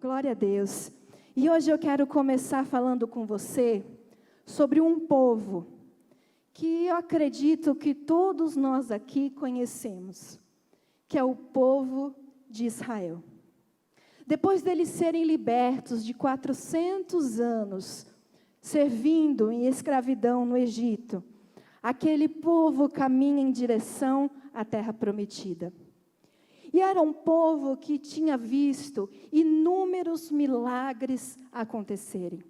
Glória a Deus. E hoje eu quero começar falando com você sobre um povo que eu acredito que todos nós aqui conhecemos, que é o povo de Israel. Depois deles serem libertos de 400 anos, servindo em escravidão no Egito, aquele povo caminha em direção à terra prometida. E era um povo que tinha visto inúmeros milagres acontecerem.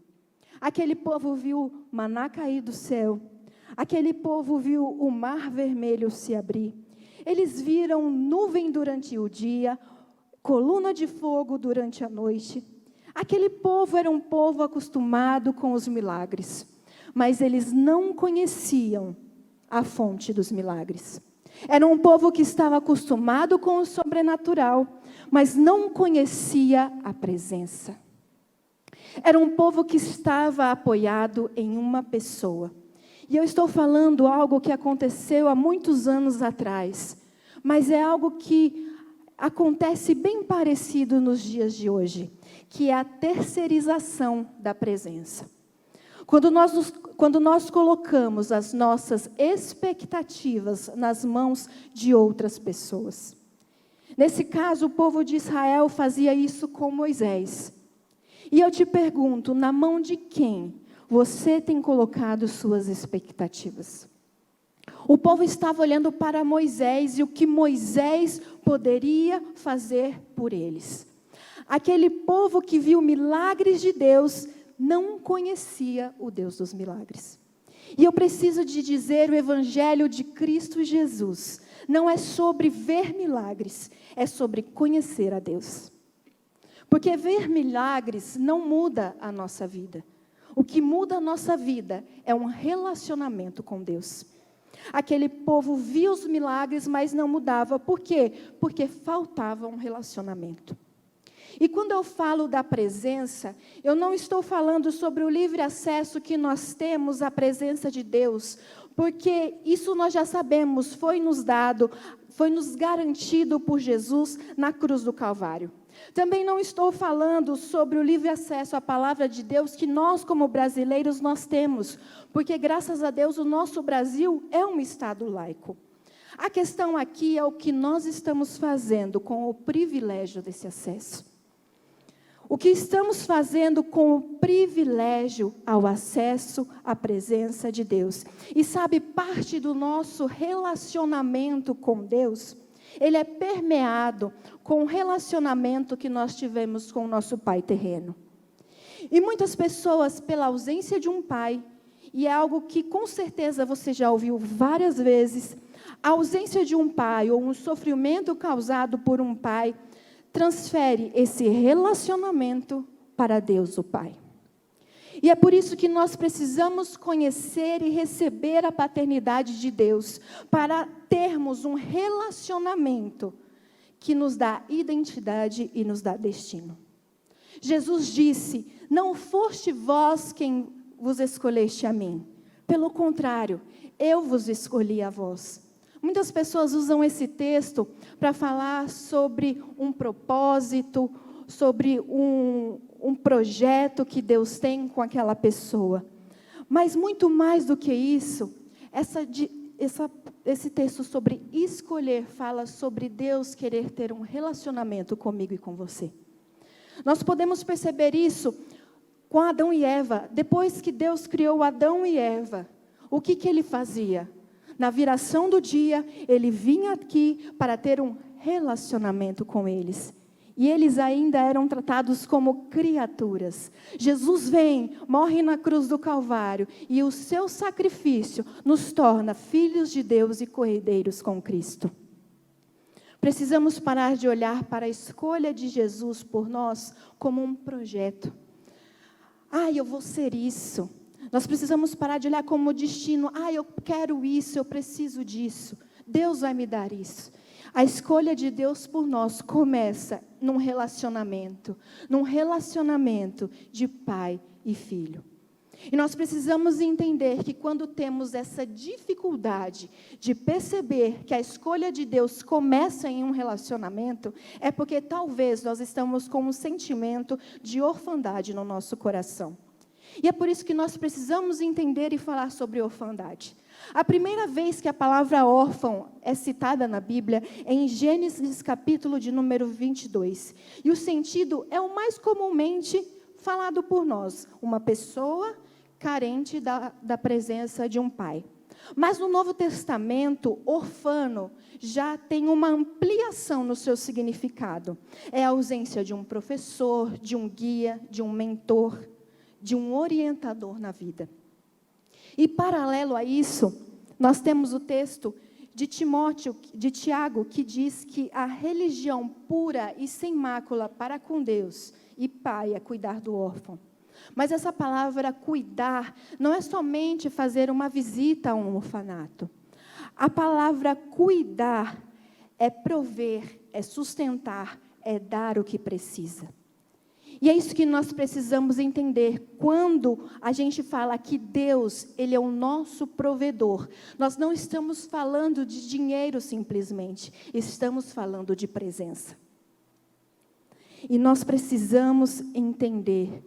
Aquele povo viu maná cair do céu. Aquele povo viu o mar vermelho se abrir. Eles viram nuvem durante o dia, coluna de fogo durante a noite. Aquele povo era um povo acostumado com os milagres, mas eles não conheciam a fonte dos milagres. Era um povo que estava acostumado com o sobrenatural, mas não conhecia a presença. Era um povo que estava apoiado em uma pessoa. E eu estou falando algo que aconteceu há muitos anos atrás, mas é algo que acontece bem parecido nos dias de hoje, que é a terceirização da presença. Quando nós colocamos as nossas expectativas nas mãos de outras pessoas. Nesse caso, o povo de Israel fazia isso com Moisés. E eu te pergunto, na mão de quem você tem colocado suas expectativas? O povo estava olhando para Moisés e o que Moisés poderia fazer por eles. Aquele povo que viu milagres de Deus não conhecia o Deus dos milagres. E eu preciso de dizer, o Evangelho de Cristo Jesus não é sobre ver milagres, é sobre conhecer a Deus. Porque ver milagres não muda a nossa vida. O que muda a nossa vida é um relacionamento com Deus. Aquele povo via os milagres, mas não mudava. Por quê? Porque faltava um relacionamento. E quando eu falo da presença, eu não estou falando sobre o livre acesso que nós temos à presença de Deus, porque isso nós já sabemos, foi nos dado, foi nos garantido por Jesus na cruz do Calvário. Também não estou falando sobre o livre acesso à palavra de Deus que nós, como brasileiros, nós temos, porque graças a Deus o nosso Brasil é um estado laico. A questão aqui é o que nós estamos fazendo com o privilégio desse acesso. O que estamos fazendo com o privilégio ao acesso à presença de Deus. E sabe, parte do nosso relacionamento com Deus, ele é permeado com o relacionamento que nós tivemos com o nosso pai terreno. E muitas pessoas, pela ausência de um pai, e é algo que com certeza você já ouviu várias vezes, a ausência de um pai ou um sofrimento causado por um pai, transfere esse relacionamento para Deus, o Pai. E é por isso que nós precisamos conhecer e receber a paternidade de Deus, para termos um relacionamento que nos dá identidade e nos dá destino. Jesus disse, não foste vós quem vos escolheste a mim. Pelo contrário, eu vos escolhi a vós. Muitas pessoas usam esse texto para falar sobre um propósito, sobre um projeto que Deus tem com aquela pessoa. Mas muito mais do que isso, esse texto sobre escolher fala sobre Deus querer ter um relacionamento comigo e com você. Nós podemos perceber isso com Adão e Eva. Depois que Deus criou Adão e Eva, o que ele fazia? Na viração do dia, ele vinha aqui para ter um relacionamento com eles. E eles ainda eram tratados como criaturas. Jesus vem, morre na cruz do Calvário, e o seu sacrifício nos torna filhos de Deus e co-herdeiros com Cristo. Precisamos parar de olhar para a escolha de Jesus por nós como um projeto. Eu vou ser isso. Nós precisamos parar de olhar como destino. Eu quero isso, eu preciso disso. Deus vai me dar isso. A escolha de Deus por nós começa num relacionamento de pai e filho. E nós precisamos entender que quando temos essa dificuldade de perceber que a escolha de Deus começa em um relacionamento, é porque talvez nós estamos com um sentimento de orfandade no nosso coração. E é por isso que nós precisamos entender e falar sobre orfandade. A primeira vez que a palavra órfão é citada na Bíblia é em Gênesis capítulo de número 22. E o sentido é o mais comumente falado por nós, uma pessoa carente da presença de um pai. Mas no Novo Testamento, orfano já tem uma ampliação no seu significado. É a ausência de um professor, de um guia, de um mentor, de um orientador na vida. E paralelo a isso, nós temos o texto de Tiago, que diz que a religião pura e sem mácula para com Deus e Pai é cuidar do órfão. Mas essa palavra cuidar não é somente fazer uma visita a um orfanato. A palavra cuidar é prover, é sustentar, é dar o que precisa. E é isso que nós precisamos entender. Quando a gente fala que Deus, Ele é o nosso provedor, nós não estamos falando de dinheiro simplesmente, estamos falando de presença. E nós precisamos entender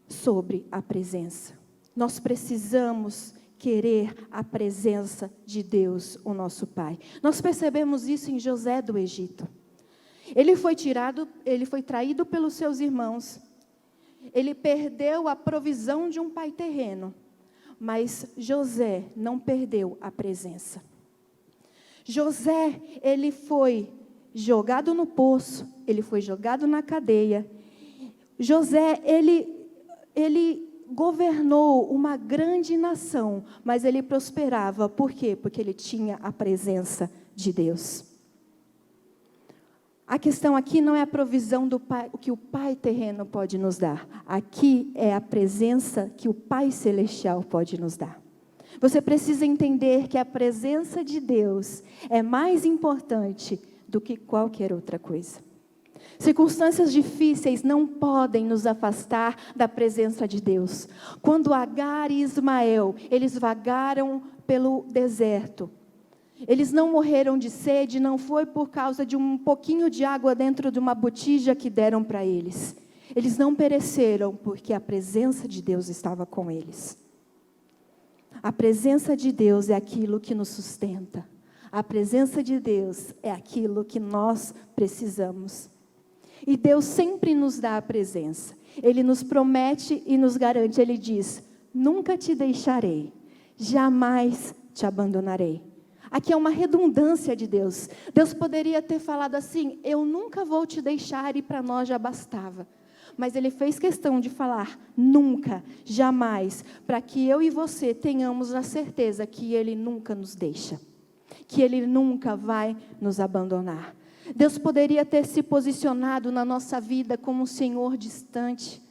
sobre a presença. Nós precisamos querer a presença de Deus, o nosso Pai. Nós percebemos isso em José do Egito. Ele foi traído pelos seus irmãos. Ele perdeu a provisão de um pai terreno. Mas José não perdeu a presença. José, ele foi jogado no poço, ele foi jogado na cadeia. José, ele governou uma grande nação, mas ele prosperava. Por quê? Porque ele tinha a presença de Deus. A questão aqui não é a provisão do Pai, o que o Pai terreno pode nos dar. Aqui é a presença que o Pai celestial pode nos dar. Você precisa entender que a presença de Deus é mais importante do que qualquer outra coisa. Circunstâncias difíceis não podem nos afastar da presença de Deus. Quando Agar e Ismael, eles vagaram pelo deserto, eles não morreram de sede, não foi por causa de um pouquinho de água dentro de uma botija que deram para eles. Eles não pereceram porque a presença de Deus estava com eles. A presença de Deus é aquilo que nos sustenta. A presença de Deus é aquilo que nós precisamos. E Deus sempre nos dá a presença. Ele nos promete e nos garante. Ele diz: nunca te deixarei, jamais te abandonarei. Aqui é uma redundância de Deus. Deus poderia ter falado assim: eu nunca vou te deixar, e para nós já bastava. Mas Ele fez questão de falar nunca, jamais, para que eu e você tenhamos a certeza que Ele nunca nos deixa, que Ele nunca vai nos abandonar. Deus poderia ter se posicionado na nossa vida como um Senhor distante,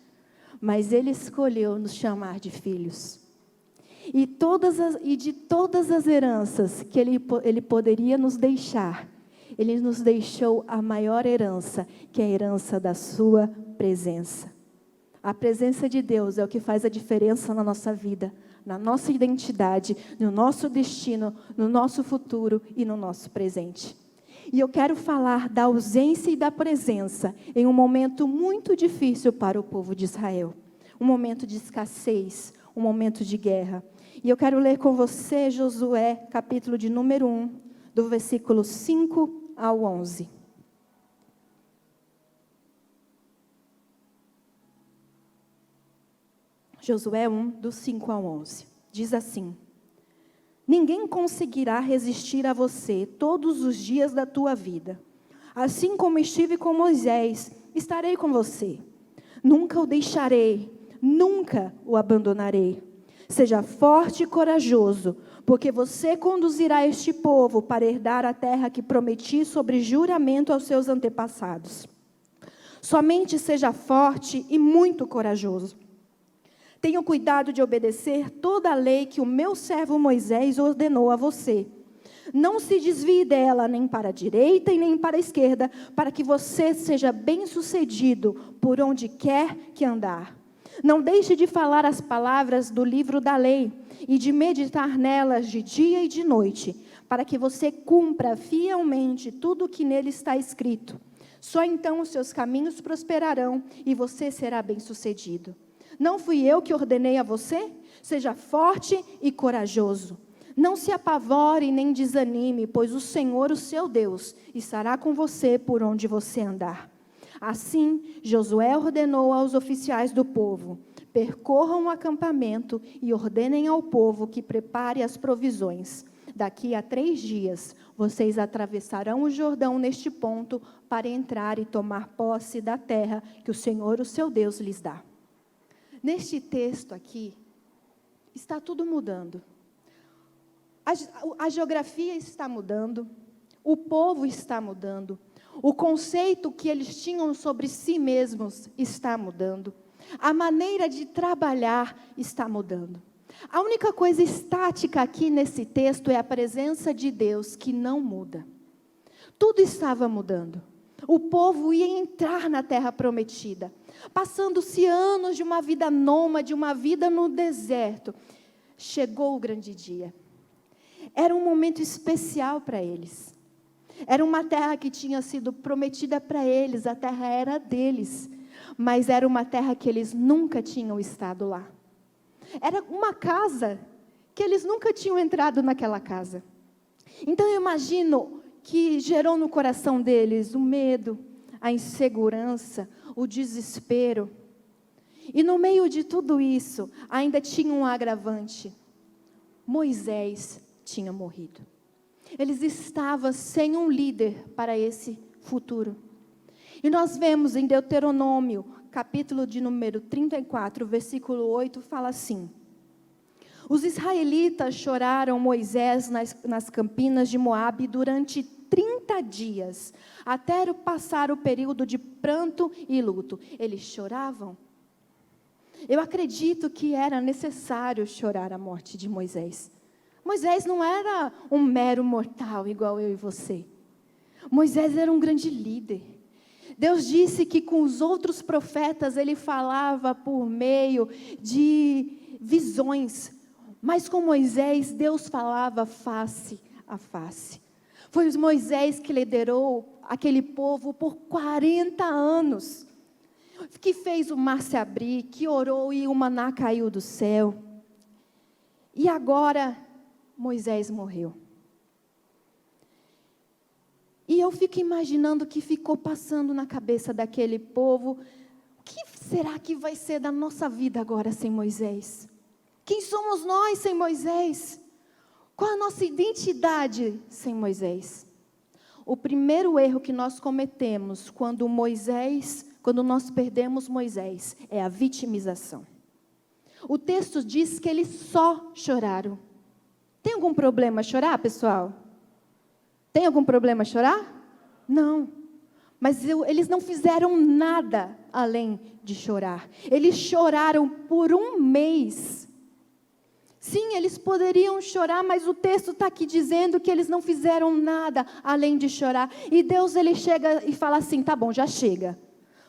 mas Ele escolheu nos chamar de filhos. E de todas as heranças que Ele poderia nos deixar, Ele nos deixou a maior herança, que é a herança da sua presença. A presença de Deus é o que faz a diferença na nossa vida, na nossa identidade, no nosso destino, no nosso futuro e no nosso presente. E eu quero falar da ausência e da presença em um momento muito difícil para o povo de Israel. Um momento de escassez, um momento de guerra. E eu quero ler com você Josué, capítulo de número 1, do versículo 5 ao 11. Josué 1, do 5 ao 11. Diz assim: ninguém conseguirá resistir a você todos os dias da tua vida. Assim como estive com Moisés, estarei com você. Nunca o deixarei, nunca o abandonarei. Seja forte e corajoso, porque você conduzirá este povo para herdar a terra que prometi sobre juramento aos seus antepassados. Somente seja forte e muito corajoso. Tenha cuidado de obedecer toda a lei que o meu servo Moisés ordenou a você. Não se desvie dela nem para a direita e nem para a esquerda, para que você seja bem-sucedido por onde quer que andar. Não deixe de falar as palavras do livro da lei e de meditar nelas de dia e de noite, para que você cumpra fielmente tudo o que nele está escrito. Só então os seus caminhos prosperarão e você será bem-sucedido. Não fui eu que ordenei a você? Seja forte e corajoso. Não se apavore nem desanime, pois o Senhor, o seu Deus, estará com você por onde você andar. Assim, Josué ordenou aos oficiais do povo: percorram o acampamento e ordenem ao povo que prepare as provisões. Daqui a 3 dias, vocês atravessarão o Jordão neste ponto para entrar e tomar posse da terra que o Senhor, o seu Deus, lhes dá. Neste texto aqui, está tudo mudando. A geografia está mudando, o povo está mudando, o conceito que eles tinham sobre si mesmos está mudando, a maneira de trabalhar está mudando. A única coisa estática aqui nesse texto é a presença de Deus, que não muda. Tudo estava mudando. O povo ia entrar na terra prometida, passando-se anos de uma vida nômade, uma vida no deserto. Chegou o grande dia. Era um momento especial para eles. Era uma terra que tinha sido prometida para eles, a terra era deles, mas era uma terra que eles nunca tinham estado lá. Era uma casa que eles nunca tinham entrado naquela casa. Então eu imagino que gerou no coração deles o medo, a insegurança, o desespero. E no meio de tudo isso, ainda tinha um agravante. Moisés tinha morrido. Eles estavam sem um líder para esse futuro. E nós vemos em Deuteronômio, capítulo de número 34, versículo 8, fala assim: os israelitas choraram Moisés nas campinas de Moabe durante 30 dias, até passar o período de pranto e luto. Eles choravam. Eu acredito que era necessário chorar a morte de Moisés. Moisés não era um mero mortal igual eu e você. Moisés era um grande líder. Deus disse que com os outros profetas ele falava por meio de visões, mas com Moisés Deus falava face a face. Foi Moisés que liderou aquele povo por 40 anos, que fez o mar se abrir, que orou e o maná caiu do céu. E agora Moisés morreu. E eu fico imaginando o que ficou passando na cabeça daquele povo. O que será que vai ser da nossa vida agora sem Moisés? Quem somos nós sem Moisés? Qual a nossa identidade sem Moisés? O primeiro erro que nós cometemos quando nós perdemos Moisés, é a vitimização. O texto diz que eles só choraram. Tem algum problema chorar, pessoal? Tem algum problema chorar? Não. Mas eles não fizeram nada além de chorar. Eles choraram por 1 mês. Sim, eles poderiam chorar, mas o texto está aqui dizendo que eles não fizeram nada além de chorar. E Deus, ele chega e fala assim: tá bom, já chega.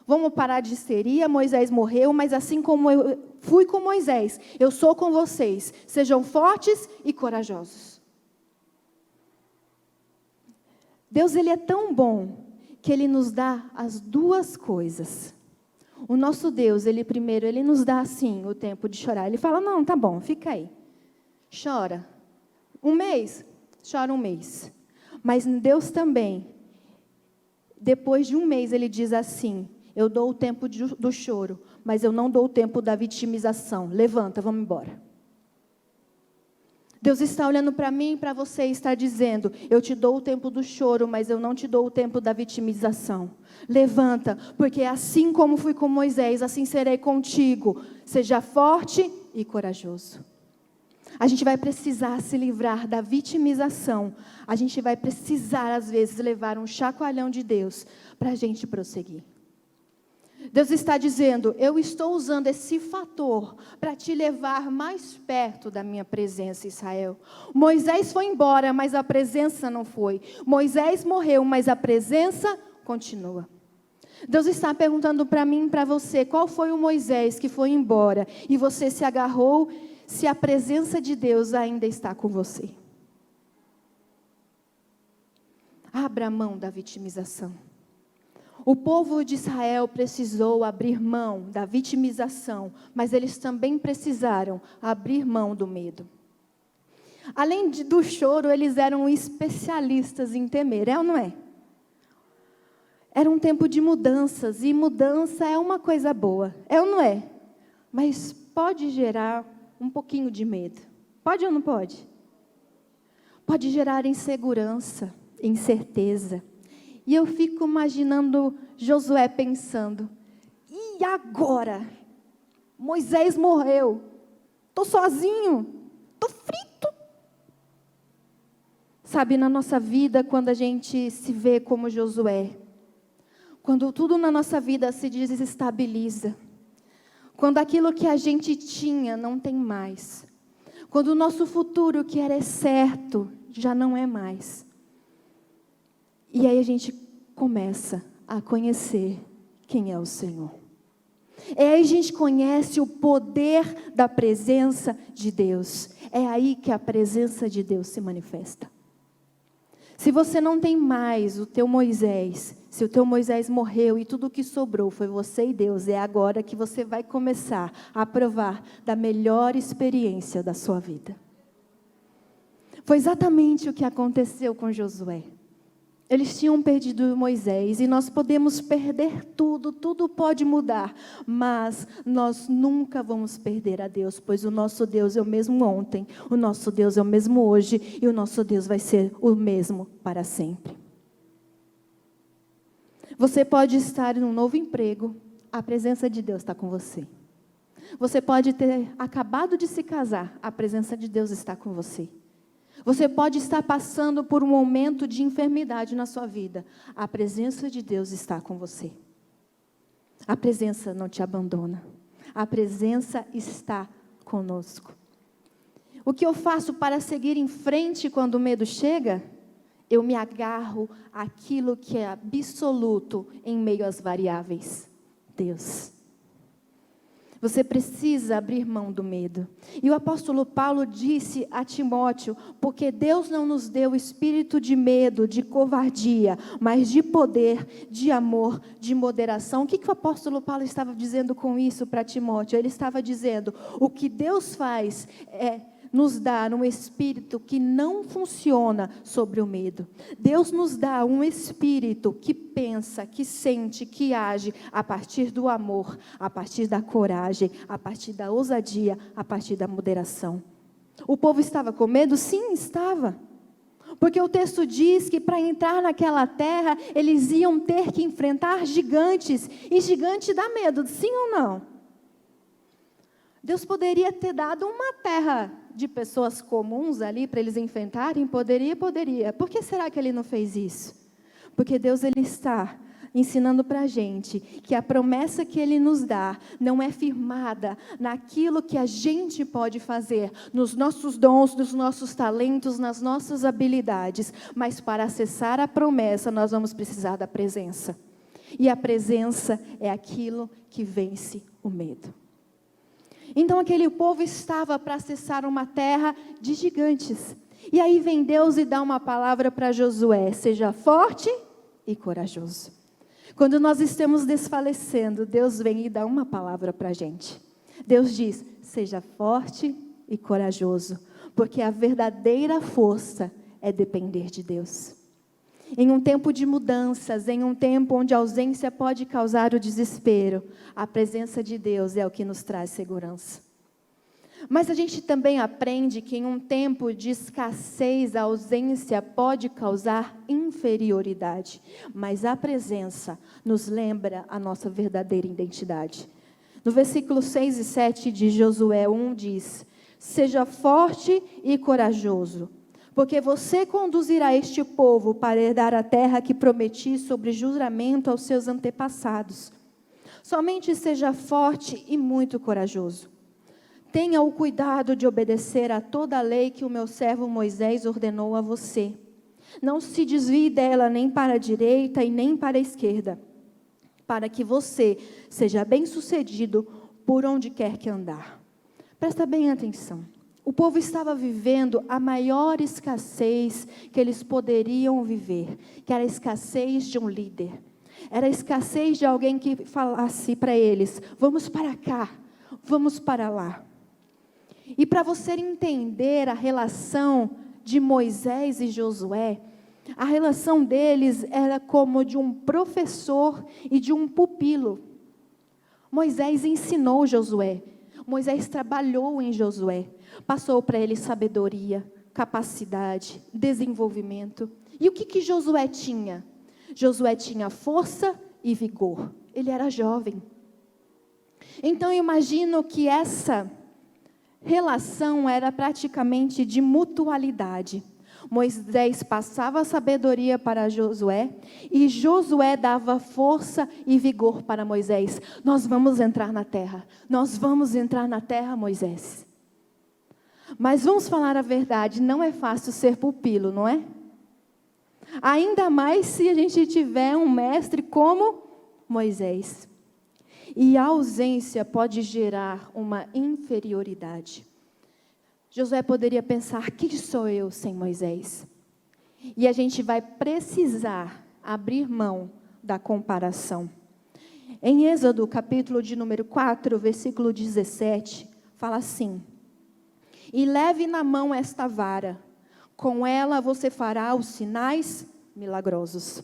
Vamos parar de histeria, Moisés morreu, mas assim como eu fui com Moisés, eu sou com vocês. Sejam fortes e corajosos. Deus, ele é tão bom que ele nos dá as duas coisas. O nosso Deus, ele nos dá assim o tempo de chorar. Ele fala: não, tá bom, fica aí. Chora. 1 mês? Chora 1 mês. Mas Deus também, depois de 1 mês, ele diz assim: eu dou o tempo do choro, mas eu não dou o tempo da vitimização. Levanta, vamos embora. Deus está olhando para mim e para você e está dizendo: eu te dou o tempo do choro, mas eu não te dou o tempo da vitimização. Levanta, porque assim como fui com Moisés, assim serei contigo. Seja forte e corajoso. A gente vai precisar se livrar da vitimização. A gente vai precisar, às vezes, levar um chacoalhão de Deus para a gente prosseguir. Deus está dizendo: eu estou usando esse fator para te levar mais perto da minha presença, Israel. Moisés foi embora, mas a presença não foi. Moisés morreu, mas a presença continua. Deus está perguntando para mim e para você, qual foi o Moisés que foi embora e você se agarrou, se a presença de Deus ainda está com você? Abra mão da vitimização. O povo de Israel precisou abrir mão da vitimização, mas eles também precisaram abrir mão do medo. Além do choro, eles eram especialistas em temer, é ou não é? Era um tempo de mudanças, e mudança é uma coisa boa, é ou não é? Mas pode gerar um pouquinho de medo. Pode ou não pode? Pode gerar insegurança, incerteza. E eu fico imaginando Josué pensando, e agora? Moisés morreu, estou sozinho, estou frito. Sabe, na nossa vida, quando a gente se vê como Josué, quando tudo na nossa vida se desestabiliza, quando aquilo que a gente tinha não tem mais, quando o nosso futuro que era certo já não é mais, e aí a gente começa a conhecer quem é o Senhor. É aí a gente conhece o poder da presença de Deus. É aí que a presença de Deus se manifesta. Se você não tem mais o teu Moisés, se o teu Moisés morreu e tudo o que sobrou foi você e Deus, é agora que você vai começar a provar da melhor experiência da sua vida. Foi exatamente o que aconteceu com Josué. Eles tinham perdido Moisés, e nós podemos perder tudo, tudo pode mudar, mas nós nunca vamos perder a Deus, pois o nosso Deus é o mesmo ontem, o nosso Deus é o mesmo hoje, e o nosso Deus vai ser o mesmo para sempre. Você pode estar em um novo emprego, a presença de Deus está com você. Você pode ter acabado de se casar, a presença de Deus está com você. Você pode estar passando por um momento de enfermidade na sua vida. A presença de Deus está com você. A presença não te abandona. A presença está conosco. O que eu faço para seguir em frente quando o medo chega? Eu me agarro àquilo que é absoluto em meio às variáveis. Deus. Você precisa abrir mão do medo. E o apóstolo Paulo disse a Timóteo, porque Deus não nos deu espírito de medo, de covardia, mas de poder, de amor, de moderação. O que o apóstolo Paulo estava dizendo com isso para Timóteo? Ele estava dizendo, o que Deus faz é nos dar um espírito que não funciona sobre o medo. Deus nos dá um espírito que pensa, que sente, que age a partir do amor, a partir da coragem, a partir da ousadia, a partir da moderação. O povo estava com medo? Sim, estava. Porque o texto diz que para entrar naquela terra, eles iam ter que enfrentar gigantes, e gigante dá medo, sim ou não? Deus poderia ter dado uma terra de pessoas comuns ali para eles enfrentarem? Poderia. Por que será que Ele não fez isso? Porque Deus, Ele está ensinando para a gente que a promessa que Ele nos dá não é firmada naquilo que a gente pode fazer, nos nossos dons, nos nossos talentos, nas nossas habilidades, mas para acessar a promessa nós vamos precisar da presença. E a presença é aquilo que vence o medo. Então aquele povo estava para acessar uma terra de gigantes. E aí vem Deus e dá uma palavra para Josué: seja forte e corajoso. Quando nós estamos desfalecendo, Deus vem e dá uma palavra para a gente. Deus diz: seja forte e corajoso, porque a verdadeira força é depender de Deus. Em um tempo de mudanças, em um tempo onde a ausência pode causar o desespero, a presença de Deus é o que nos traz segurança. Mas a gente também aprende que em um tempo de escassez, a ausência pode causar inferioridade, mas a presença nos lembra a nossa verdadeira identidade. No versículo 6 e 7 de Josué 1 diz: seja forte e corajoso, porque você conduzirá este povo para herdar a terra que prometi sobre juramento aos seus antepassados. Somente seja forte e muito corajoso. Tenha o cuidado de obedecer a toda a lei que o meu servo Moisés ordenou a você. Não se desvie dela nem para a direita e nem para a esquerda, para que você seja bem-sucedido por onde quer que andar. Presta bem atenção. O povo estava vivendo a maior escassez que eles poderiam viver, que era a escassez de um líder. Era a escassez de alguém que falasse para eles: vamos para cá, vamos para lá. E para você entender a relação de Moisés e Josué, a relação deles era como de um professor e de um pupilo. Moisés ensinou Josué. Moisés trabalhou em Josué. Passou para ele sabedoria, capacidade, desenvolvimento. E o que Josué tinha? Josué tinha força e vigor. Ele era jovem. Então eu imagino que essa relação era praticamente de mutualidade. Moisés passava a sabedoria para Josué e Josué dava força e vigor para Moisés. Nós vamos entrar na terra. Nós vamos entrar na terra, Moisés. Mas vamos falar a verdade, não é fácil ser pupilo, não é? Ainda mais se a gente tiver um mestre como Moisés. E a ausência pode gerar uma inferioridade. Josué poderia pensar: quem sou eu sem Moisés? E a gente vai precisar abrir mão da comparação. Em Êxodo, capítulo de número 4, versículo 17, fala assim: e leve na mão esta vara, com ela você fará os sinais milagrosos.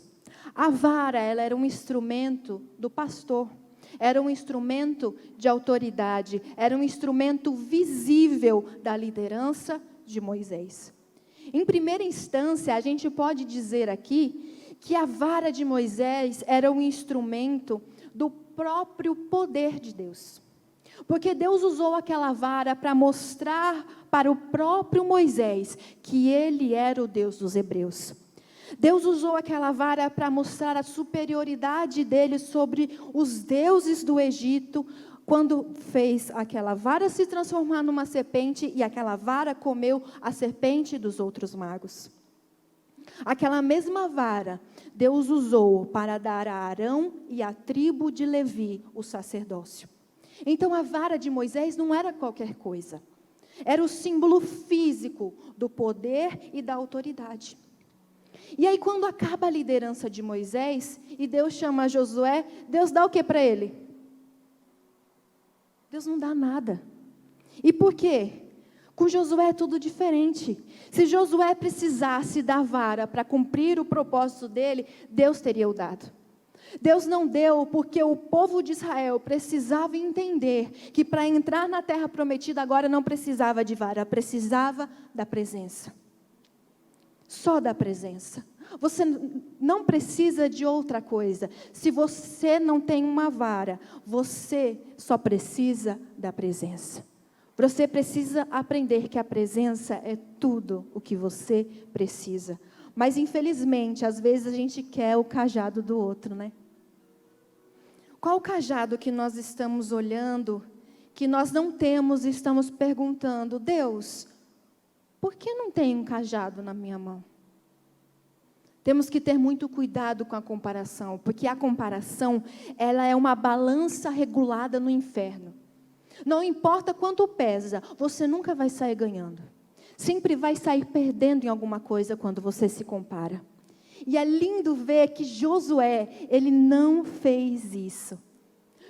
A vara, ela era um instrumento do pastor. Era um instrumento de autoridade, era um instrumento visível da liderança de Moisés. Em primeira instância, a gente pode dizer aqui que a vara de Moisés era um instrumento do próprio poder de Deus. Porque Deus usou aquela vara para mostrar para o próprio Moisés que ele era o Deus dos hebreus. Deus usou aquela vara para mostrar a superioridade dele sobre os deuses do Egito, quando fez aquela vara se transformar numa serpente e aquela vara comeu a serpente dos outros magos. Aquela mesma vara, Deus usou para dar a Arão e à tribo de Levi o sacerdócio. Então a vara de Moisés não era qualquer coisa. Era o símbolo físico do poder e da autoridade. E aí quando acaba a liderança de Moisés, e Deus chama Josué, Deus dá o que para ele? Deus não dá nada. E por quê? Com Josué é tudo diferente. Se Josué precisasse da vara para cumprir o propósito dele, Deus teria o dado. Deus não deu porque o povo de Israel precisava entender que para entrar na terra prometida agora não precisava de vara, precisava da presença. Só da presença. Você não precisa de outra coisa. Se você não tem uma vara, você só precisa da presença. Você precisa aprender que a presença é tudo o que você precisa. Mas infelizmente, às vezes a gente quer o cajado do outro, né? Qual o cajado que nós estamos olhando, que nós não temos e estamos perguntando: Deus, por que não tem um cajado na minha mão? Temos que ter muito cuidado com a comparação, porque a comparação, ela é uma balança regulada no inferno. Não importa quanto pesa, você nunca vai sair ganhando. Sempre vai sair perdendo em alguma coisa quando você se compara. E é lindo ver que Josué, ele não fez isso.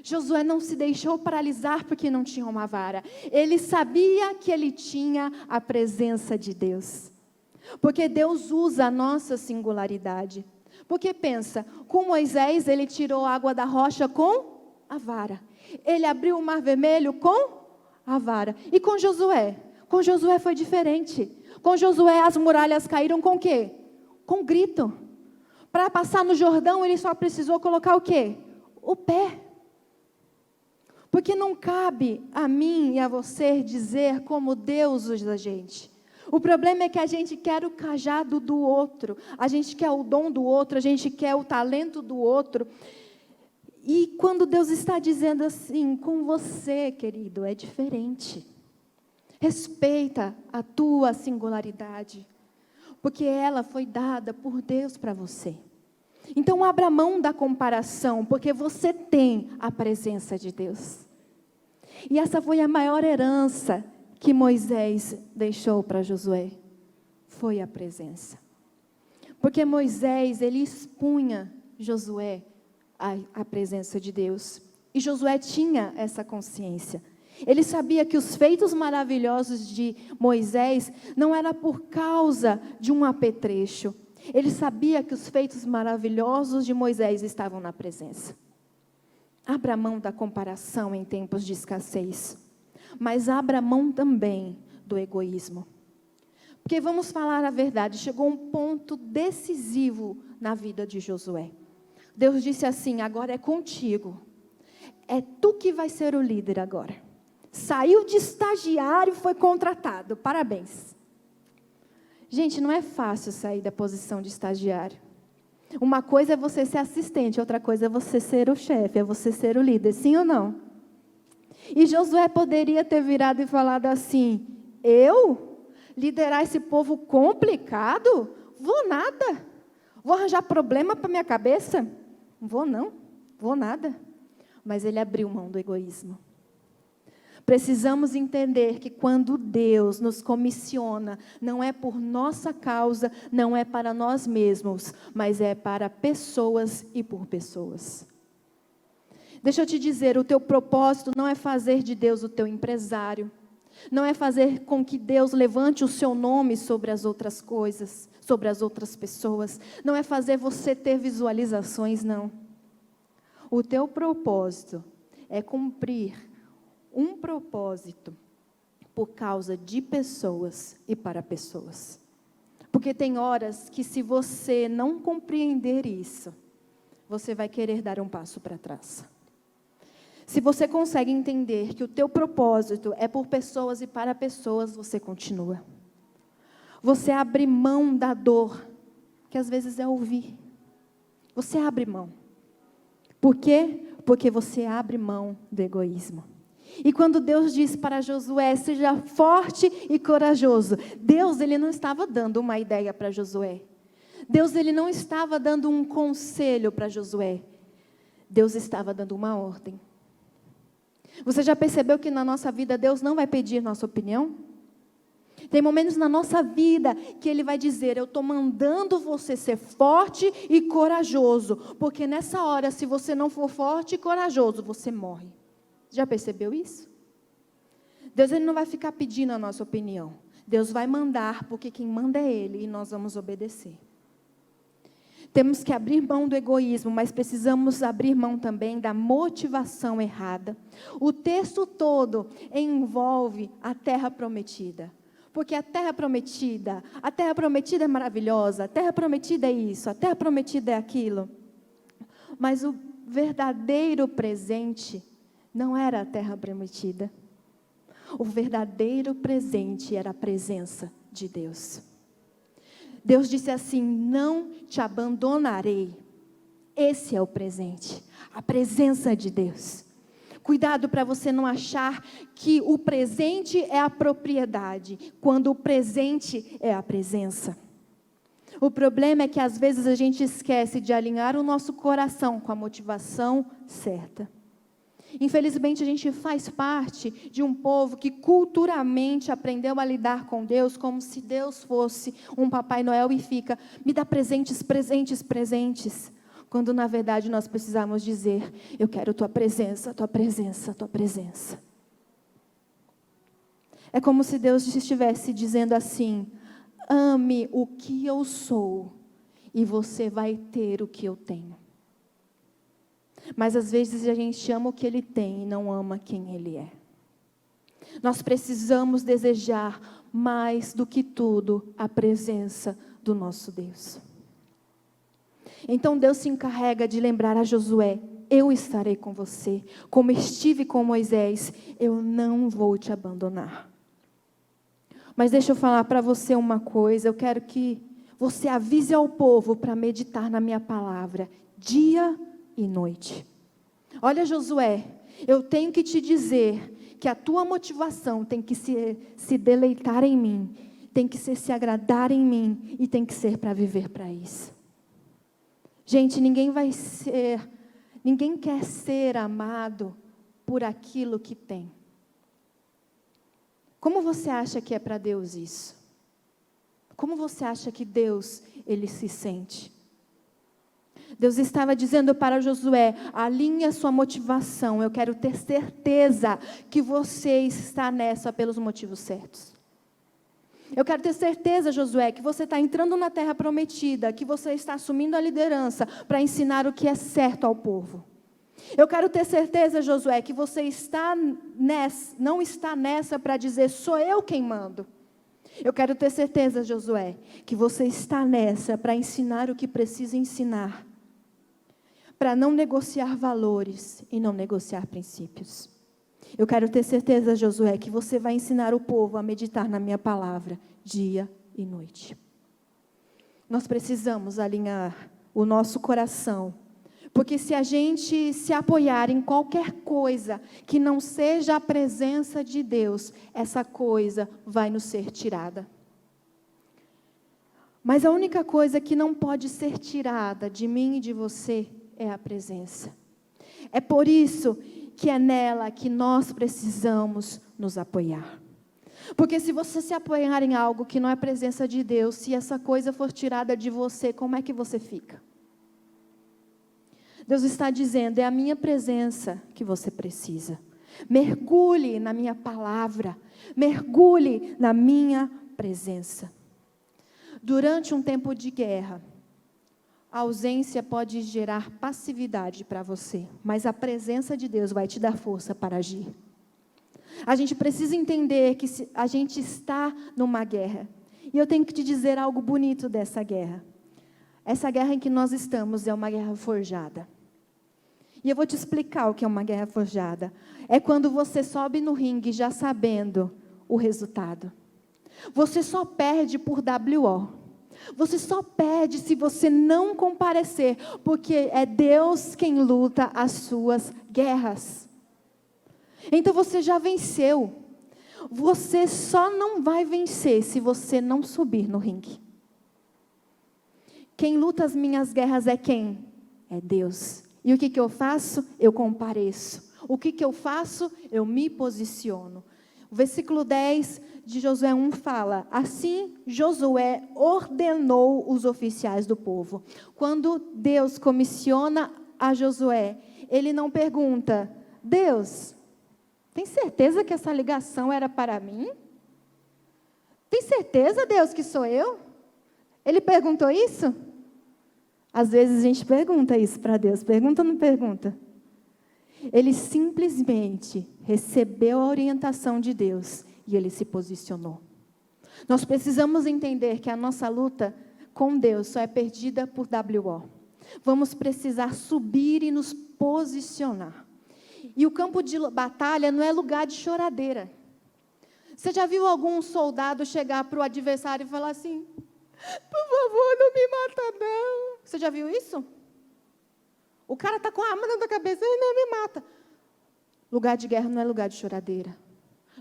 Josué não se deixou paralisar porque não tinha uma vara. Ele sabia que ele tinha a presença de Deus. Porque Deus usa a nossa singularidade. Porque pensa, com Moisés ele tirou a água da rocha com a vara. Ele abriu o mar vermelho com a vara. E com Josué? Com Josué foi diferente. Com Josué as muralhas caíram com o quê? Com grito. Para passar no Jordão ele só precisou colocar o quê? O pé. Porque não cabe a mim e a você dizer como Deus usa a gente. O problema é que a gente quer o cajado do outro, a gente quer o dom do outro, a gente quer o talento do outro. E quando Deus está dizendo assim, com você, querido, é diferente. Respeita a tua singularidade, porque ela foi dada por Deus para você. Então abra mão da comparação, porque você tem a presença de Deus. E essa foi a maior herança que Moisés deixou para Josué. Foi a presença. Porque Moisés, ele expunha Josué à presença de Deus. E Josué tinha essa consciência. Ele sabia que os feitos maravilhosos de Moisés não era por causa de um apetrecho. Ele sabia que os feitos maravilhosos de Moisés estavam na presença. Abra mão da comparação em tempos de escassez. Mas abra mão também do egoísmo. Porque vamos falar a verdade, chegou um ponto decisivo na vida de Josué. Deus disse assim: agora é contigo. É tu que vai ser o líder agora. Saiu de estagiário, foi contratado. Parabéns. Gente, não é fácil sair da posição de estagiário. Uma coisa é você ser assistente, outra coisa é você ser o chefe, é você ser o líder, sim ou não? E Josué poderia ter virado e falado assim: eu liderar esse povo complicado? Vou nada. Vou arranjar problema para minha cabeça? Vou não, vou nada. Mas ele abriu mão do egoísmo. Precisamos entender que quando Deus nos comissiona, não é por nossa causa, não é para nós mesmos, mas é para pessoas e por pessoas. Deixa eu te dizer, o teu propósito não é fazer de Deus o teu empresário, não é fazer com que Deus levante o seu nome sobre as outras coisas, sobre as outras pessoas, não é fazer você ter visualizações, não. O teu propósito é cumprir um propósito por causa de pessoas e para pessoas. Porque tem horas que se você não compreender isso, você vai querer dar um passo para trás. Se você consegue entender que o teu propósito é por pessoas e para pessoas, você continua. Você abre mão da dor, que às vezes é ouvir. Você abre mão. Por quê? Porque você abre mão do egoísmo. E quando Deus diz para Josué, seja forte e corajoso, Deus, ele não estava dando uma ideia para Josué. Deus, ele não estava dando um conselho para Josué. Deus estava dando uma ordem. Você já percebeu que na nossa vida Deus não vai pedir nossa opinião? Tem momentos na nossa vida que Ele vai dizer: eu estou mandando você ser forte e corajoso, porque nessa hora, se você não for forte e corajoso, você morre. Já percebeu isso? Deus, ele não vai ficar pedindo a nossa opinião. Deus vai mandar, porque quem manda é Ele, e nós vamos obedecer. Temos que abrir mão do egoísmo, mas precisamos abrir mão também da motivação errada. O texto todo envolve a terra prometida. Porque a terra prometida é maravilhosa, a terra prometida é isso, a terra prometida é aquilo. Mas o verdadeiro presente não era a terra prometida. O verdadeiro presente era a presença de Deus. Deus disse assim: não te abandonarei. Esse é o presente, a presença de Deus. Cuidado para você não achar que o presente é a propriedade, quando o presente é a presença. O problema é que às vezes a gente esquece de alinhar o nosso coração com a motivação certa. Infelizmente, a gente faz parte de um povo que culturalmente aprendeu a lidar com Deus como se Deus fosse um Papai Noel e fica: me dá presentes, presentes, presentes. Quando na verdade nós precisamos dizer: eu quero tua presença, tua presença, tua presença. É como se Deus estivesse dizendo assim: ame o que eu sou e você vai ter o que eu tenho. Mas às vezes a gente ama o que Ele tem e não ama quem Ele é. Nós precisamos desejar mais do que tudo a presença do nosso Deus. Então Deus se encarrega de lembrar a Josué: eu estarei com você, como estive com Moisés, eu não vou te abandonar. Mas deixa eu falar para você uma coisa, eu quero que você avise ao povo para meditar na minha palavra, dia e noite. Olha, Josué, eu tenho que te dizer que a tua motivação tem que se deleitar em mim, tem que ser se agradar em mim e tem que ser para viver para isso. Gente, ninguém quer ser amado por aquilo que tem. Como você acha que é para Deus isso? Como você acha que Deus, Ele se sente? Deus estava dizendo para Josué: alinhe a sua motivação, eu quero ter certeza que você está nessa pelos motivos certos. Eu quero ter certeza, Josué, que você está entrando na terra prometida, que você está assumindo a liderança para ensinar o que é certo ao povo. Eu quero ter certeza, Josué, que você não está nessa para dizer, sou eu quem mando. Eu quero ter certeza, Josué, que você está nessa para ensinar o que precisa ensinar. Para não negociar valores e não negociar princípios. Eu quero ter certeza, Josué, que você vai ensinar o povo a meditar na minha palavra, dia e noite. Nós precisamos alinhar o nosso coração, porque se a gente se apoiar em qualquer coisa que não seja a presença de Deus, essa coisa vai nos ser tirada. Mas a única coisa que não pode ser tirada de mim e de você é a presença. É por isso que é nela que nós precisamos nos apoiar. Porque se você se apoiar em algo que não é presença de Deus, se essa coisa for tirada de você, como é que você fica? Deus está dizendo, é a minha presença que você precisa. Mergulhe na minha palavra, mergulhe na minha presença. Durante um tempo de guerra, a ausência pode gerar passividade para você, mas a presença de Deus vai te dar força para agir. A gente precisa entender que a gente está numa guerra. E eu tenho que te dizer algo bonito dessa guerra. Essa guerra em que nós estamos é uma guerra forjada. E eu vou te explicar o que é uma guerra forjada. É quando você sobe no ringue já sabendo o resultado. Você só perde por WO. Você só perde se você não comparecer, porque é Deus quem luta as suas guerras. Então você já venceu. Você só não vai vencer se você não subir no ringue. Quem luta as minhas guerras é quem? É Deus. E o que eu faço? Eu compareço. O que eu faço? Eu me posiciono. O versículo 10 de Josué 1 fala, assim Josué ordenou os oficiais do povo. Quando Deus comissiona a Josué, ele não pergunta, Deus, tem certeza que essa ligação era para mim? Tem certeza, Deus, que sou eu? Ele perguntou isso? Às vezes a gente pergunta isso para Deus, pergunta ou não pergunta? Ele simplesmente recebeu a orientação de Deus e ele se posicionou. Nós precisamos entender que a nossa luta com Deus só é perdida por WO. Vamos precisar subir e nos posicionar. E o campo de batalha não é lugar de choradeira. Você já viu algum soldado chegar para o adversário e falar assim, por favor, não me mata não. Você já viu isso? O cara está com a arma na cabeça, não me mata. Lugar de guerra não é lugar de choradeira.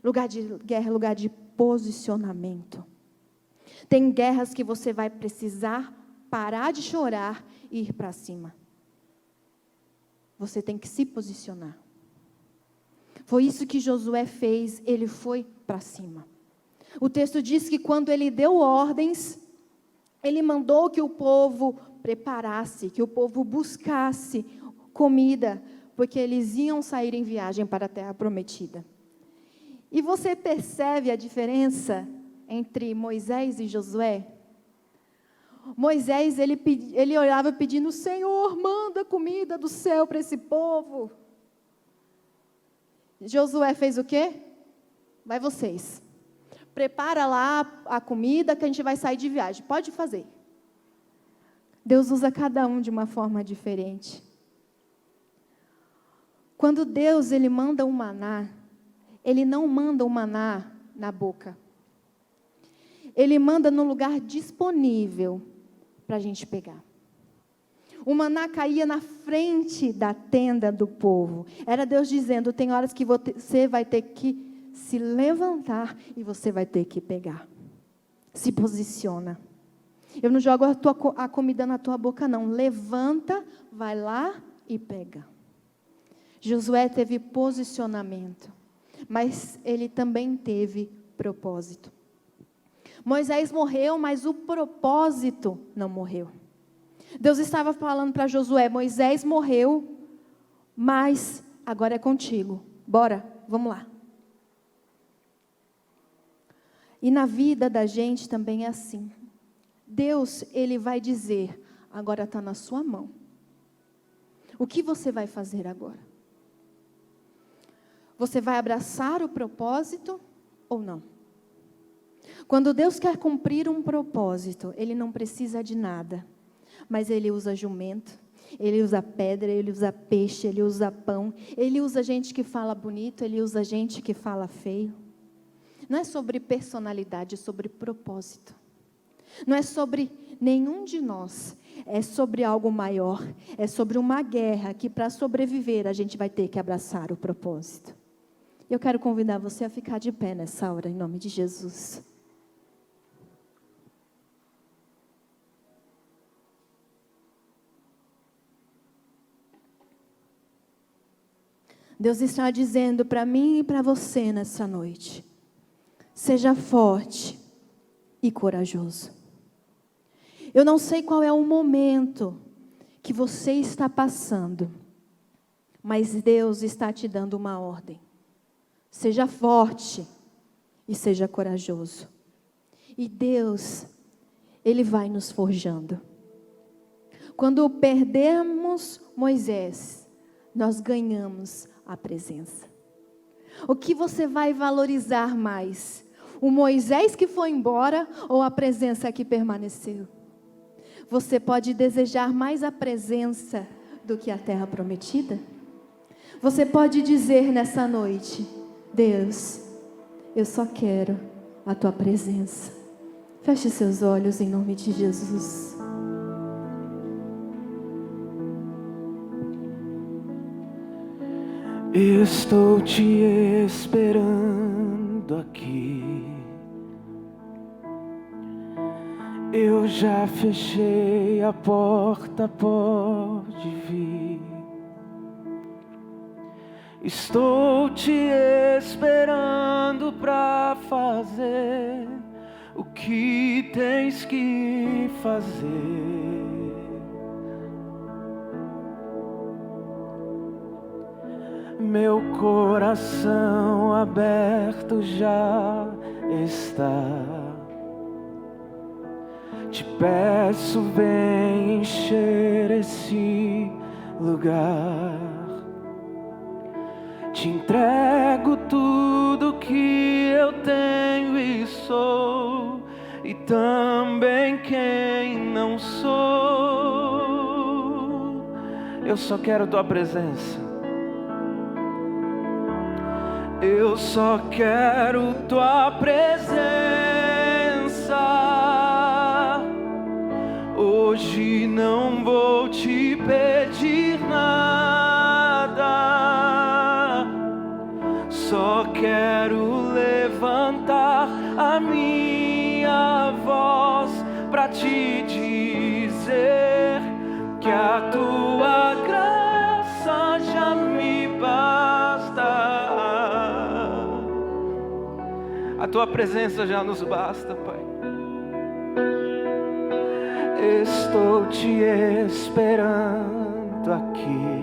Lugar de guerra é lugar de posicionamento. Tem guerras que você vai precisar parar de chorar e ir para cima. Você tem que se posicionar. Foi isso que Josué fez, ele foi para cima. O texto diz que quando ele deu ordens, ele mandou que o povo preparasse, que o povo buscasse comida, porque eles iam sair em viagem para a terra prometida. E você percebe a diferença entre Moisés e Josué? Moisés, ele orava pedindo, Senhor, manda comida do céu para esse povo. Josué fez o quê? Vai vocês. Prepara lá a comida que a gente vai sair de viagem. Pode fazer. Deus usa cada um de uma forma diferente. Quando Deus ele manda um maná, Ele não manda o maná na boca. Ele manda no lugar disponível para a gente pegar. O maná caía na frente da tenda do povo. Era Deus dizendo, tem horas que você vai ter que se levantar e você vai ter que pegar. Se posiciona. Eu não jogo a comida na tua boca, não. Levanta, vai lá e pega. Josué teve posicionamento, mas ele também teve propósito. Moisés morreu, mas o propósito não morreu. Deus estava falando para Josué: Moisés morreu, mas agora é contigo. Bora, vamos lá. E na vida da gente também é assim. Deus, Ele vai dizer: agora está na sua mão. O que você vai fazer agora? Você vai abraçar o propósito ou não? Quando Deus quer cumprir um propósito, Ele não precisa de nada. Mas Ele usa jumento, Ele usa pedra, Ele usa peixe, Ele usa pão. Ele usa gente que fala bonito, Ele usa gente que fala feio. Não é sobre personalidade, é sobre propósito. Não é sobre nenhum de nós, é sobre algo maior. É sobre uma guerra que, para sobreviver, a gente vai ter que abraçar o propósito. Eu quero convidar você a ficar de pé nessa hora, em nome de Jesus. Deus está dizendo para mim e para você nessa noite: seja forte e corajoso. Eu não sei qual é o momento que você está passando, mas Deus está te dando uma ordem. Seja forte e seja corajoso. E Deus, Ele vai nos forjando. Quando perdemos Moisés, nós ganhamos a presença. O que você vai valorizar mais? O Moisés que foi embora ou a presença que permaneceu? Você pode desejar mais a presença do que a terra prometida? Você pode dizer nessa noite: Deus, eu só quero a tua presença. Feche seus olhos em nome de Jesus. Estou te esperando aqui. Eu já fechei a porta, pode vir. Estou te esperando pra fazer o que tens que fazer. Meu coração aberto já está. Te peço, vem encher esse lugar. Te entrego tudo que eu tenho e sou, e também quem não sou. Eu só quero tua presença. Eu só quero tua presença. Hoje não vou te pedir nada. Só quero levantar a minha voz pra te dizer que a tua graça já me basta. A tua presença já nos basta, Pai. Estou te esperando aqui.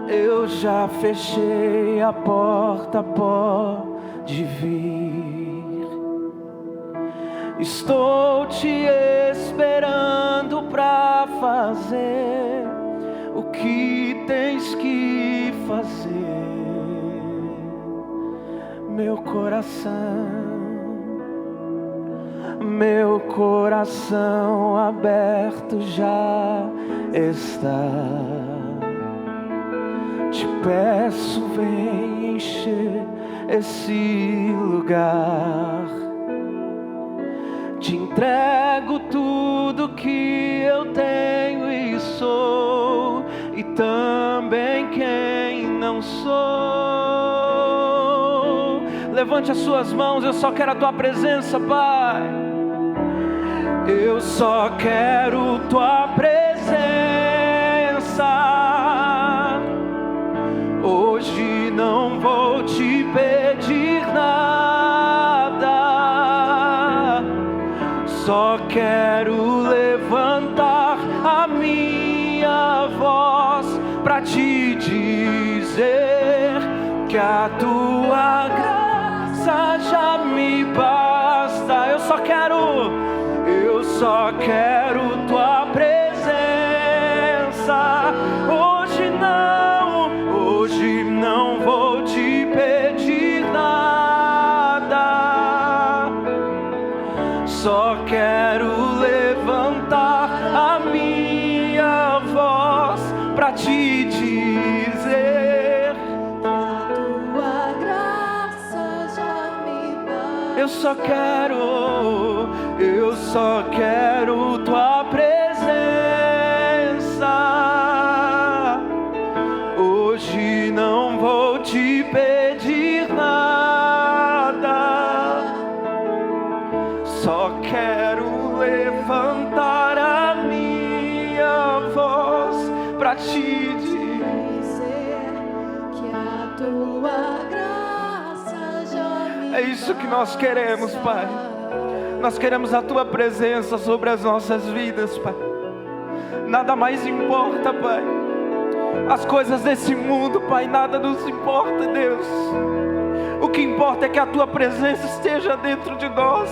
Eu já fechei a porta, pode vir. Estou te esperando pra fazer o que tens que fazer. Meu coração aberto já está. Te peço, vem encher esse lugar. Te entrego tudo que eu tenho e sou, e também quem não sou. levante as suas mãos. Eu só quero a tua presença, Pai. Eu só quero tua presença. Hoje não vou te pedir nada, só quero levantar a minha voz para te dizer que a tua graça já me basta. Eu só quero tua presença. Hoje não vou te pedir nada, só quero levantar a minha voz para te dizer que a tua graça já me basta. Eu só quero tua presença. Hoje não vou te pedir nada, só quero levantar a minha voz para te dizer que a tua graça já me basta. É isso que nós queremos, Pai. Nós queremos a tua presença sobre as nossas vidas, Pai. Nada mais importa, Pai. As coisas desse mundo, Pai, nada nos importa, Deus. O que importa é que a tua presença esteja dentro de nós,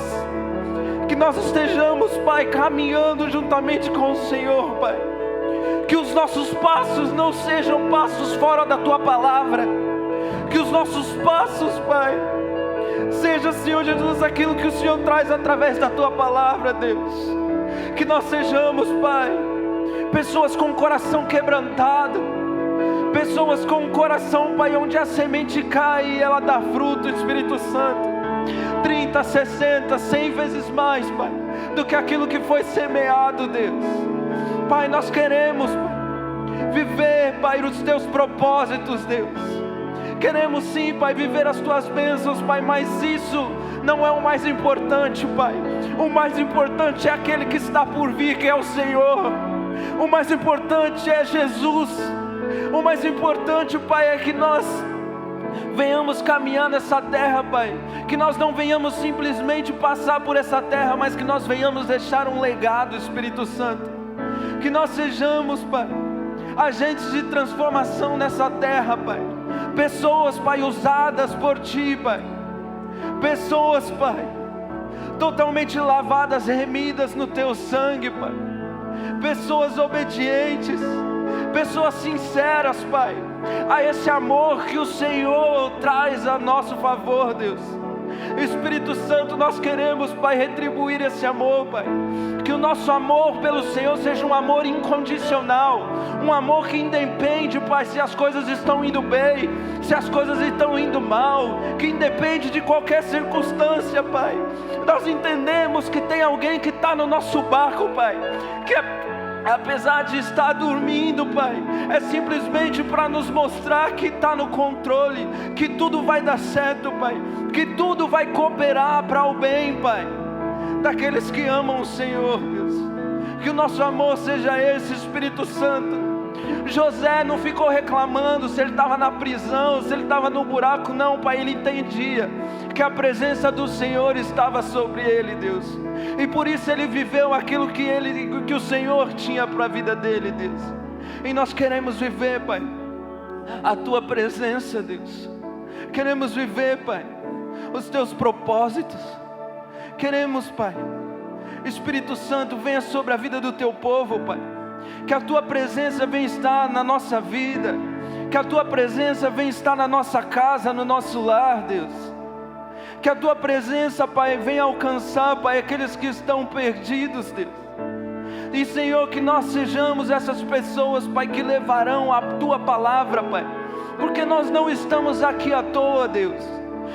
que nós estejamos, Pai, caminhando juntamente com o Senhor, Pai. Que os nossos passos não sejam passos fora da tua palavra, que os nossos passos, Pai, seja, Senhor Jesus, aquilo que o Senhor traz através da tua palavra, Deus. Que nós sejamos, Pai, pessoas com o coração quebrantado, pessoas com o coração, Pai, onde a semente cai e ela dá fruto, Espírito Santo, 30, 60, 100 vezes mais, Pai, do que aquilo que foi semeado, Deus. Pai, nós queremos, Pai, viver, Pai, os teus propósitos, Deus. Queremos sim, Pai, viver as tuas bênçãos, Pai, mas isso não é o mais importante, Pai. O mais importante é aquele que está por vir, que é o Senhor. O mais importante é Jesus. O mais importante, Pai, é que nós venhamos caminhar nessa terra, Pai. Que nós não venhamos simplesmente passar por essa terra, mas que nós venhamos deixar um legado, Espírito Santo. Que nós sejamos, Pai, agentes de transformação nessa terra, Pai. Pessoas, Pai, usadas por Ti, Pai. Pessoas, Pai, totalmente lavadas, remidas no Teu sangue, Pai. Pessoas obedientes, pessoas sinceras, Pai, a esse amor que o Senhor traz a nosso favor, Deus. Espírito Santo, nós queremos, Pai, retribuir esse amor, Pai. Que o nosso amor pelo Senhor seja um amor incondicional, um amor que independe, Pai, se as coisas estão indo bem, se as coisas estão indo mal, que independe de qualquer circunstância, Pai. Nós entendemos que tem alguém que está no nosso barco, Pai, que apesar de estar dormindo, Pai, é simplesmente para nos mostrar que está no controle, que tudo vai dar certo, Pai, que tudo vai cooperar para o bem, Pai, daqueles que amam o Senhor, Deus. Que o nosso amor seja esse, Espírito Santo. José não ficou reclamando se ele estava na prisão, se ele estava no buraco, não, Pai, ele entendia que a presença do Senhor estava sobre ele, Deus, e por isso ele viveu aquilo que o Senhor tinha para a vida dele, Deus. E nós queremos viver, Pai, a Tua presença, Deus. Queremos viver, Pai, os Teus propósitos. Queremos, Pai, Espírito Santo, venha sobre a vida do Teu povo, Pai. Que a Tua presença venha estar na nossa vida, que a Tua presença venha estar na nossa casa, no nosso lar, Deus. Que a Tua presença, Pai, venha alcançar, Pai, aqueles que estão perdidos, Deus. E, Senhor, que nós sejamos essas pessoas, Pai, que levarão a Tua palavra, Pai. Porque nós não estamos aqui à toa, Deus.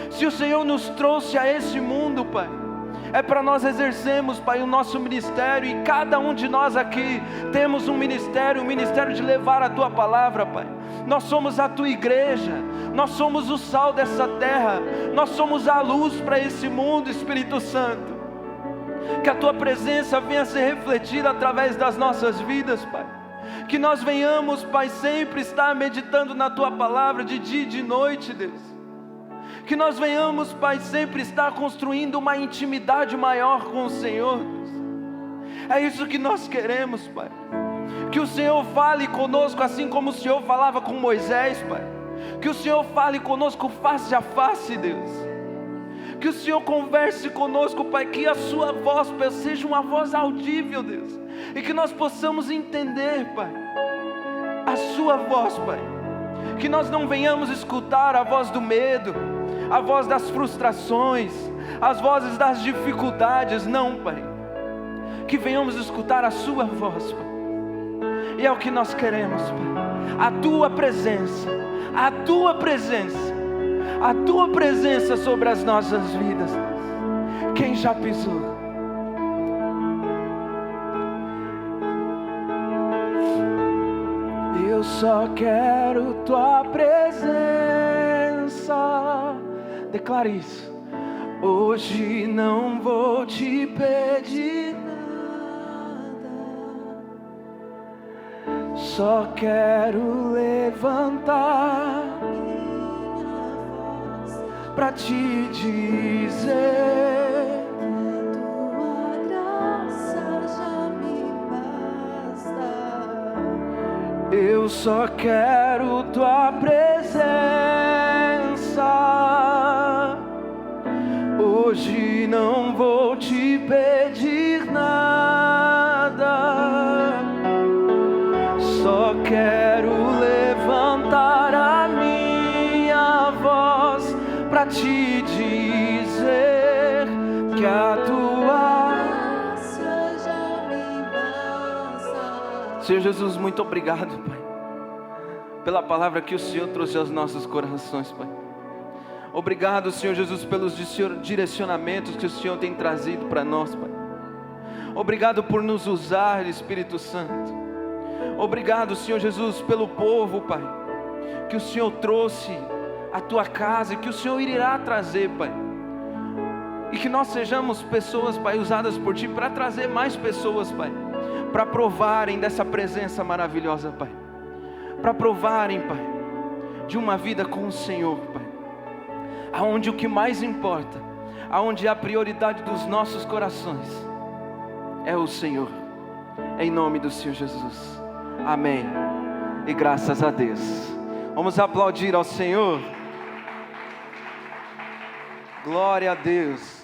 Se o Senhor nos trouxe a esse mundo, Pai, é para nós exercermos, Pai, o nosso ministério, e cada um de nós aqui temos um ministério, o ministério de levar a Tua palavra, Pai. Nós somos a Tua igreja, nós somos o sal dessa terra, nós somos a luz para esse mundo, Espírito Santo. Que a Tua presença venha ser refletida através das nossas vidas, Pai. Que nós venhamos, Pai, sempre estar meditando na Tua palavra de dia e de noite, Deus. Que nós venhamos, Pai, sempre estar construindo uma intimidade maior com o Senhor, Deus. É isso que nós queremos, Pai. Que o Senhor fale conosco assim como o Senhor falava com Moisés, Pai. Que o Senhor fale conosco face a face, Deus. Que o Senhor converse conosco, Pai. Que a Sua voz, Pai, seja uma voz audível, Deus. E que nós possamos entender, Pai, a Sua voz, Pai. Que nós não venhamos escutar a voz do medo, a voz das frustrações, as vozes das dificuldades, não, Pai. Que venhamos escutar a Sua voz, Pai. E é o que nós queremos, Pai. A Tua presença, a Tua presença, a Tua presença sobre as nossas vidas. Quem já pisou? Eu só quero Tua presença. Declare isso. Hoje não vou te pedir nada, só quero levantar minha voz pra te dizer que Tua graça já me basta. Eu só quero Tua presença. Hoje não vou te pedir nada, só quero levantar a minha voz pra te dizer que a Tua graça já me basta. Senhor Jesus, muito obrigado, Pai, pela palavra que o Senhor trouxe aos nossos corações, Pai. Obrigado, Senhor Jesus, pelos direcionamentos que o Senhor tem trazido para nós, Pai. Obrigado por nos usar, Espírito Santo. Obrigado, Senhor Jesus, pelo povo, Pai, que o Senhor trouxe à Tua casa e que o Senhor irá trazer, Pai. E que nós sejamos pessoas, Pai, usadas por Ti para trazer mais pessoas, Pai, para provarem dessa presença maravilhosa, Pai. Para provarem, Pai, de uma vida com o Senhor, Pai. Aonde o que mais importa, aonde a prioridade dos nossos corações é o Senhor. Em nome do Senhor Jesus. Amém. E graças a Deus. Vamos aplaudir ao Senhor. Glória a Deus.